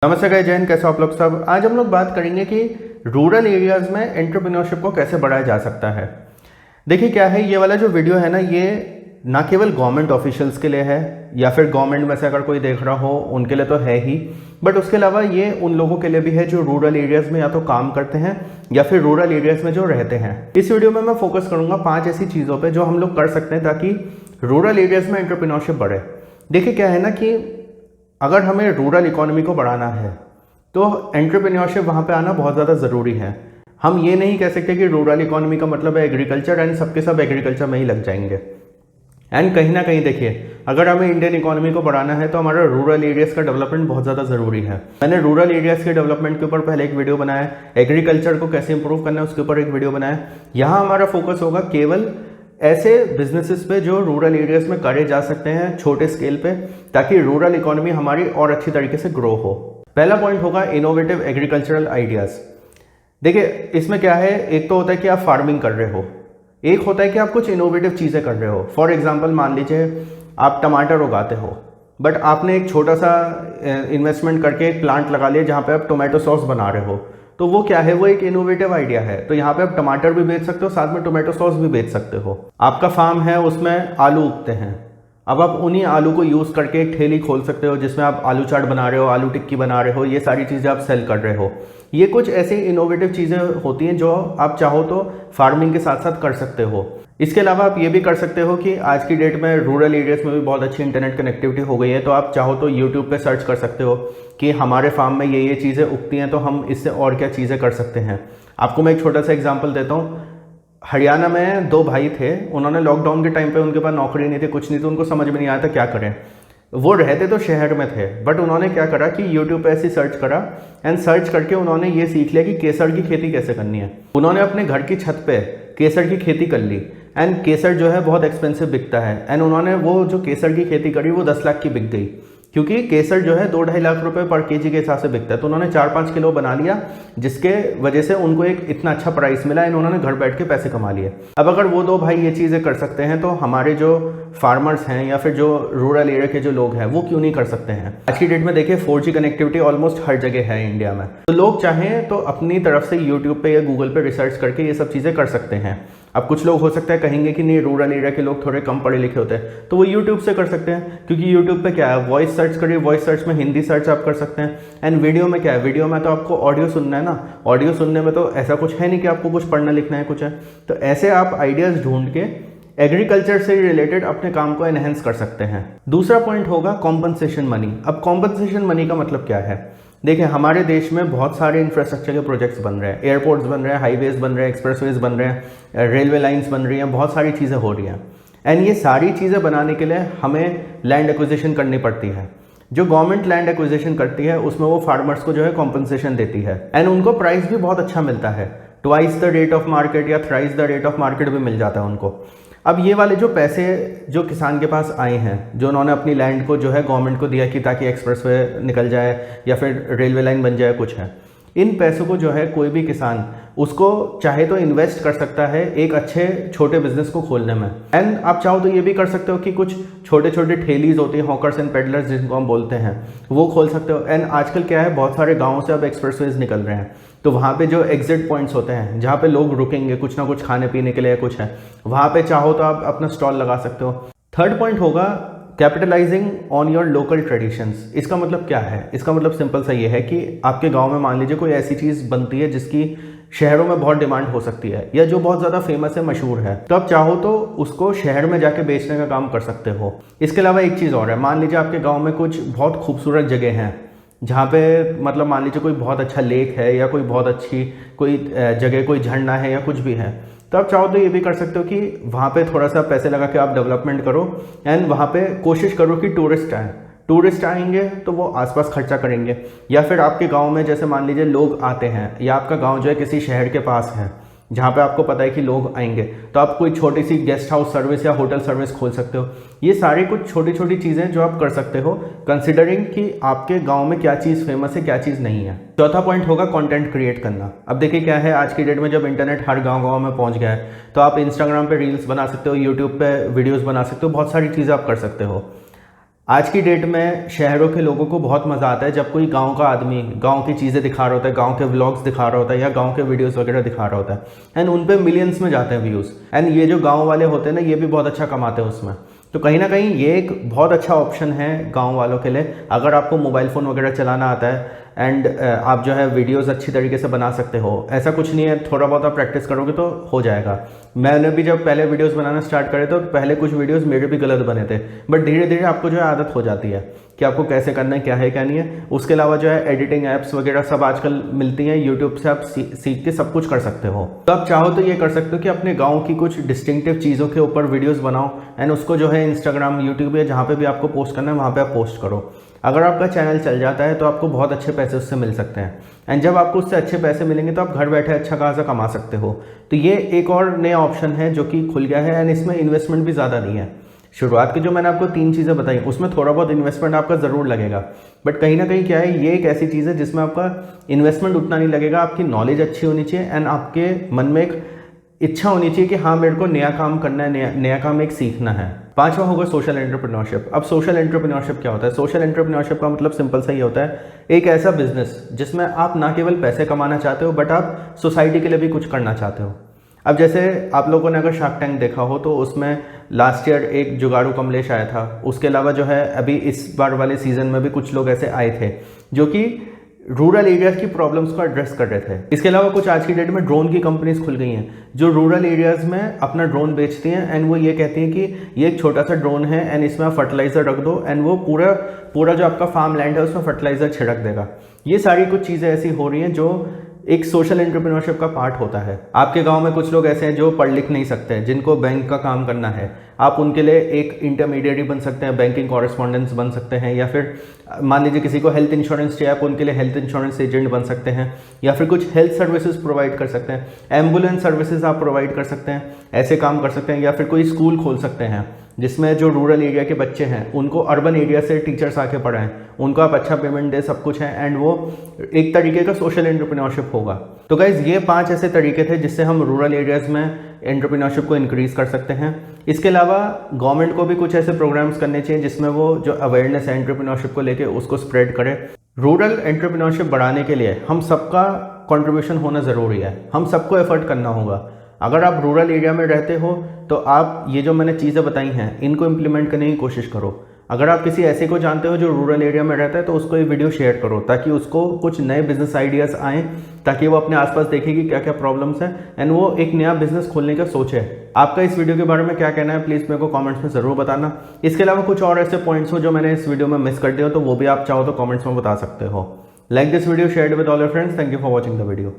नमस्ते गाइस, जय हिंद। कैसे हो आप लोग सब। आज हम लोग बात करेंगे कि रूरल एरियाज़ में एंटरप्रेन्योरशिप को कैसे बढ़ाया जा सकता है। देखिए क्या है, ये वाला जो वीडियो है ना, ये ना केवल गवर्नमेंट ऑफिशियल्स के लिए है या फिर गवर्नमेंट में से अगर कोई देख रहा हो उनके लिए तो है ही, बट उसके अलावा ये उन लोगों के लिए भी है जो रूरल एरियाज़ में या तो काम करते हैं या फिर रूरल एरियाज़ में जो रहते हैं। इस वीडियो में मैं फोकस करूँगा 5 ऐसी चीज़ों पर जो हम लोग कर सकते हैं ताकि रूरल एरियाज़ में एंटरप्रेन्योरशिप बढ़े। देखिए क्या है ना कि अगर हमें रूरल इकोनॉमी को बढ़ाना है तो एंटरप्रेन्योरशिप वहाँ पे आना बहुत ज़्यादा ज़रूरी है। हम ये नहीं कह सकते कि रूरल इकोनॉमी का मतलब है एग्रीकल्चर एंड सबके सब एग्रीकल्चर में ही लग जाएंगे। एंड कहीं ना कहीं देखिए, अगर हमें इंडियन इकोनॉमी को बढ़ाना है तो हमारा रूरल एरियाज़ का डेवलपमेंट बहुत ज़्यादा ज़रूरी है। मैंने रूरल एरियाज़ के डेवलपमेंट के ऊपर पहले एक वीडियो बनाया, एग्रीकल्चर को कैसे इंप्रूव करना है उसके ऊपर एक वीडियो बनाया। यहाँ हमारा फोकस होगा केवल ऐसे बिजनेसेस पे जो रूरल एरियाज में करे जा सकते हैं छोटे स्केल पे, ताकि रूरल इकोनॉमी हमारी और अच्छी तरीके से ग्रो हो। पहला पॉइंट होगा इनोवेटिव एग्रीकल्चरल आइडियाज़। देखिए इसमें क्या है, एक तो होता है कि आप फार्मिंग कर रहे हो, एक होता है कि आप कुछ इनोवेटिव चीज़ें कर रहे हो। फॉर एग्जाम्पल मान लीजिए आप टमाटर उगाते हो, बट आपने एक छोटा सा इन्वेस्टमेंट करके एक प्लांट लगा लिया जहाँ पे आप टोमेटो सॉस बना रहे हो, तो वो क्या है, वो एक इनोवेटिव आइडिया है। तो यहाँ पे आप टमाटर भी बेच सकते हो, साथ में टोमेटो सॉस भी बेच सकते हो। आपका फार्म है, उसमें आलू उगते हैं, अब आप उन्हीं आलू को यूज़ करके एक ठेली खोल सकते हो जिसमें आप आलू चाट बना रहे हो, आलू टिक्की बना रहे हो, ये सारी चीज़ें आप सेल कर रहे हो। ये कुछ ऐसी इनोवेटिव चीज़ें होती हैं जो आप चाहो तो फार्मिंग के साथ साथ कर सकते हो। इसके अलावा आप ये भी कर सकते हो कि आज की डेट में रूरल एरियाज़ में भी बहुत अच्छी इंटरनेट कनेक्टिविटी हो गई है, तो आप चाहो तो यूट्यूब पे सर्च कर सकते हो कि हमारे फार्म में ये चीज़ें उगती हैं तो हम इससे और क्या चीज़ें कर सकते हैं। आपको मैं एक छोटा सा एग्जांपल देता हूँ। हरियाणा में 2 भाई थे, उन्होंने लॉकडाउन के टाइम पे उनके पास नौकरी नहीं थी, कुछ नहीं थी, उनको समझ में नहीं आया था क्या करें। वो रहते तो शहर में थे, बट उन्होंने क्या करा कि यूट्यूब पे ऐसी सर्च करा एंड सर्च करके उन्होंने ये सीख लिया कि केसर की खेती कैसे करनी है। उन्होंने अपने घर की छत पे केसर की खेती कर ली एंड केसर जो है बहुत एक्सपेंसिव बिकता है। एंड उन्होंने वो जो केसर की खेती करी वो 10 लाख की बिक गई, क्योंकि केसर जो है 2-2.5 लाख रुपए पर केजी के हिसाब से बिकता है। तो उन्होंने 4-5 किलो बना लिया, जिसके वजह से उनको एक इतना अच्छा प्राइस मिला एंड उन्होंने घर बैठ के पैसे कमा लिए। अब अगर वो 2 भाई ये चीज़ें कर सकते हैं तो हमारे जो फार्मर्स हैं या फिर जो रूरल एरिया के जो लोग हैं वो क्यों नहीं कर सकते हैं। आज की डेट में देखिए 4G कनेक्टिविटी ऑलमोस्ट हर जगह है इंडिया में, तो लोग चाहें तो अपनी तरफ से यूट्यूब पे या गूगल पे रिसर्च करके ये सब चीज़ें कर सकते हैं। अब कुछ लोग हो सकता है कहेंगे कि नहीं, रूरल एरिया के लोग थोड़े कम पढ़े लिखे होते हैं, तो वो यूट्यूब से कर सकते हैं, क्योंकि यूट्यूब पे क्या है, वॉइस सर्च करिए, वॉइस सर्च में हिंदी सर्च आप कर सकते हैं। एंड वीडियो में क्या है, वीडियो में तो आपको ऑडियो सुनना है ना, ऑडियो सुनने में तो ऐसा कुछ है नहीं कि आपको कुछ पढ़ना लिखना है कुछ है। तो ऐसे आप आइडियाज़ ढूंढ के एग्रीकल्चर से रिलेटेड अपने काम को एनहेंस कर सकते हैं। दूसरा पॉइंट होगा कॉम्पनसेशन मनी। अब कॉम्पनसेशन मनी का मतलब क्या है, देखिए हमारे देश में बहुत सारे इंफ्रास्ट्रक्चर के प्रोजेक्ट्स बन रहे हैं, एयरपोर्ट्स बन रहे हैं, हाईवेज बन रहे हैं, एक्सप्रेसवेज बन रहे हैं, रेलवे लाइंस बन रही हैं, बहुत सारी चीज़ें हो रही हैं। एंड ये सारी चीज़ें बनाने के लिए हमें लैंड एक्विजिशन करनी पड़ती है। जो गवर्नमेंट लैंड एक्विजिशन करती है उसमें वो फार्मर्स को जो है कॉम्पनसेशन देती है एंड उनको प्राइस भी बहुत अच्छा मिलता है, twice the rate of market या thrice the rate of market भी मिल जाता है उनको। अब ये वाले जो पैसे जो किसान के पास आए हैं, जो उन्होंने अपनी लैंड को जो है गवर्नमेंट को दिया कि ताकि एक्सप्रेसवे निकल जाए या फिर रेलवे लाइन बन जाए कुछ है, इन पैसों को जो है कोई भी किसान उसको चाहे तो इन्वेस्ट कर सकता है एक अच्छे छोटे बिजनेस को खोलने में। एंड आप चाहो तो ये भी कर सकते हो कि कुछ छोटे छोटे ठेलीज होती हैं, हॉकर्स एंड पेडलर्स जिनको हम बोलते हैं, वो खोल सकते हो। एंड आजकल क्या है, बहुत सारे गाँवों से अब एक्सप्रेसवेज निकल रहे हैं, तो वहाँ पे जो एग्जिट पॉइंट्स होते हैं जहाँ पे लोग रुकेंगे कुछ ना कुछ खाने पीने के लिए कुछ है, वहाँ पे चाहो तो आप अपना स्टॉल लगा सकते हो। थर्ड पॉइंट होगा capitalising on your local traditions. इसका मतलब क्या है, इसका मतलब सिंपल सा ये है कि आपके गांव में मान लीजिए कोई ऐसी चीज़ बनती है जिसकी शहरों में बहुत डिमांड हो सकती है या जो बहुत ज़्यादा फेमस है, मशहूर है, तो आप चाहो तो उसको शहर में जाके बेचने का काम कर सकते हो। इसके अलावा एक चीज़ और है, मान लीजिए आपके गाँव में कुछ बहुत खूबसूरत जगह हैं जहाँ पे मतलब मान लीजिए कोई बहुत अच्छा लेक है या कोई बहुत अच्छी कोई जगह, कोई झरना है या कुछ भी है, तो आप चाहो तो ये भी कर सकते हो कि वहाँ पे थोड़ा सा पैसे लगा के आप डेवलपमेंट करो एंड वहाँ पे कोशिश करो कि टूरिस्ट आएंगे तो वो आसपास खर्चा करेंगे, या फिर आपके गांव में जैसे मान लीजिए लोग आते हैं या आपका गांव जो है किसी शहर के पास है जहाँ पे आपको पता है कि लोग आएंगे, तो आप कोई छोटी सी गेस्ट हाउस सर्विस या होटल सर्विस खोल सकते हो। ये सारी कुछ छोटी छोटी चीज़ें जो आप कर सकते हो कंसिडरिंग कि आपके गांव में क्या चीज़ फेमस है क्या चीज़ नहीं है। चौथा पॉइंट होगा कंटेंट क्रिएट करना। अब देखिए क्या है, आज की डेट में जब इंटरनेट हर गांव में पहुंच गया है तो आप इंस्टाग्राम पे रील्स बना सकते हो, यूट्यूब पे वीडियोज़ बना सकते हो, बहुत सारी चीज़ें आप कर सकते हो। आज की डेट में शहरों के लोगों को बहुत मज़ा आता है जब कोई गांव का आदमी गांव की चीज़ें दिखा रहा होता है, गांव के व्लॉग्स दिखा रहा होता है या गांव के वीडियोस वगैरह दिखा रहा होता है, एंड उन पे मिलियंस में जाते हैं व्यूज़। एंड ये जो गांव वाले होते हैं ना, ये भी बहुत अच्छा कमाते हैं उसमें। तो कहीं ना कहीं ये एक बहुत अच्छा ऑप्शन है गांव वालों के लिए, अगर आपको मोबाइल फ़ोन वगैरह चलाना आता है एंड आप जो है वीडियोस अच्छी तरीके से बना सकते हो। ऐसा कुछ नहीं है, थोड़ा बहुत आप प्रैक्टिस करोगे तो हो जाएगा। मैंने भी जब पहले वीडियोस बनाना स्टार्ट करे तो पहले कुछ वीडियोस मेरे भी गलत बने थे, बट धीरे धीरे आपको जो है आदत हो जाती है कि आपको कैसे करना है, क्या है क्या नहीं है। उसके अलावा जो है एडिटिंग ऐप्स वगैरह सब आजकल मिलती हैं, यूट्यूब से आप सीख के सब कुछ कर सकते हो। तो आप चाहो तो ये कर सकते हो कि अपने गाँव की कुछ डिस्टिंक्टिव चीज़ों के ऊपर वीडियोज़ बनाओ एंड उसको जो है इंस्टाग्राम, यूट्यूब या जहाँ पर भी आपको पोस्ट करना है वहाँ पर आप पोस्ट करो। अगर आपका चैनल चल जाता है तो आपको बहुत अच्छे पैसे उससे मिल सकते हैं, एंड जब आपको उससे अच्छे पैसे मिलेंगे तो आप घर बैठे अच्छा खासा कमा सकते हो। तो ये एक और नया ऑप्शन है जो कि खुल गया है, एंड इसमें इन्वेस्टमेंट भी ज़्यादा नहीं है। शुरुआत की जो मैंने आपको 3 चीज़ें बताई उसमें थोड़ा बहुत इन्वेस्टमेंट आपका ज़रूर लगेगा, बट कहीं ना कहीं क्या है, ये एक ऐसी चीज़ है जिसमें आपका इन्वेस्टमेंट उतना नहीं लगेगा। आपकी नॉलेज अच्छी होनी चाहिए एंड आपके मन में एक इच्छा होनी चाहिए कि हाँ मेरे को नया काम करना है, नया काम एक सीखना है। 5वां होगा सोशल एंटरप्रेन्योरशिप। अब सोशल एंटरप्रेन्योरशिप क्या होता है? सोशल एंटरप्रेन्योरशिप का मतलब सिंपल सा ही होता है, एक ऐसा बिजनेस जिसमें आप ना केवल पैसे कमाना चाहते हो बट आप सोसाइटी के लिए भी कुछ करना चाहते हो। अब जैसे आप लोगों ने अगर शार्क टैंक देखा हो तो उसमें लास्ट ईयर एक जुगाड़ू कमलेश आया था। उसके अलावा जो है अभी इस बार वाले सीजन में भी कुछ लोग ऐसे आए थे जो कि रूरल एरियाज की प्रॉब्लम्स को एड्रेस कर रहे थे। इसके अलावा कुछ आज की डेट में ड्रोन की कंपनीज खुल गई हैं जो रूरल एरियाज में अपना ड्रोन बेचती हैं, एंड वो ये कहती हैं कि ये एक छोटा सा ड्रोन है एंड इसमें आप फर्टिलाइजर रख दो एंड वो पूरा जो आपका फार्म लैंड है उसमें फर्टिलाइजर छिड़क देगा। ये सारी कुछ चीज़ें ऐसी हो रही हैं जो एक सोशल एंटरप्रेन्योरशिप का पार्ट होता है। आपके गांव में कुछ लोग ऐसे हैं जो पढ़ लिख नहीं सकते, जिनको बैंक का काम करना है, आप उनके लिए एक इंटरमीडिएटरी बन सकते हैं, बैंकिंग कॉरेस्पॉन्डेंस बन सकते हैं, या फिर मान लीजिए किसी को हेल्थ इंश्योरेंस चाहिए, आप उनके लिए हेल्थ इंश्योरेंस एजेंट बन सकते हैं, या फिर कुछ हेल्थ सर्विसेज प्रोवाइड कर सकते हैं, एम्बुलेंस सर्विसेज आप प्रोवाइड कर सकते हैं, ऐसे काम कर सकते हैं, या फिर कोई स्कूल खोल सकते हैं जिसमें जो रूरल एरिया के बच्चे हैं उनको अर्बन एरिया से टीचर्स आके पढ़ाएं, उनको आप अच्छा पेमेंट दे, सब कुछ है, एंड वो एक तरीके का सोशल एंटरप्रेन्योरशिप होगा। तो गाइज ये 5 ऐसे तरीके थे जिससे हम रूरल एरियाज में एंटरप्रेन्योरशिप को इंक्रीज कर सकते हैं। इसके अलावा गवर्नमेंट को भी कुछ ऐसे प्रोग्राम्स करने चाहिए जिसमें वो जो अवेयरनेस है एंटरप्रेन्योरशिप को लेके उसको स्प्रेड करे। रूरल एंटरप्रेन्योरशिप बढ़ाने के लिए हम सबका कंट्रीब्यूशन होना ज़रूरी है, हम सबको एफर्ट करना होगा। अगर आप रूरल एरिया में रहते हो तो आप ये जो मैंने चीज़ें बताई हैं इनको इम्प्लीमेंट करने की कोशिश करो। अगर आप किसी ऐसे को जानते हो जो रूरल एरिया में रहता है तो उसको ये वीडियो शेयर करो ताकि उसको कुछ नए बिजनेस आइडियाज़ आएँ, ताकि वो अपने आसपास देखे कि क्या क्या प्रॉब्लम्स हैं एंड वो एक नया बिजनेस खोलने का सोचे। आपका इस वीडियो के बारे में क्या कहना है प्लीज़ मेरे को कमेंट्स में ज़रूर बताना। इसके अलावा कुछ और ऐसे पॉइंट्स हो जो मैंने इस वीडियो में मिस कर दिया तो वो भी आप चाहो तो कमेंट्स में बता सकते हो। Like this video, share it with all your friends. Thank you for watching the video.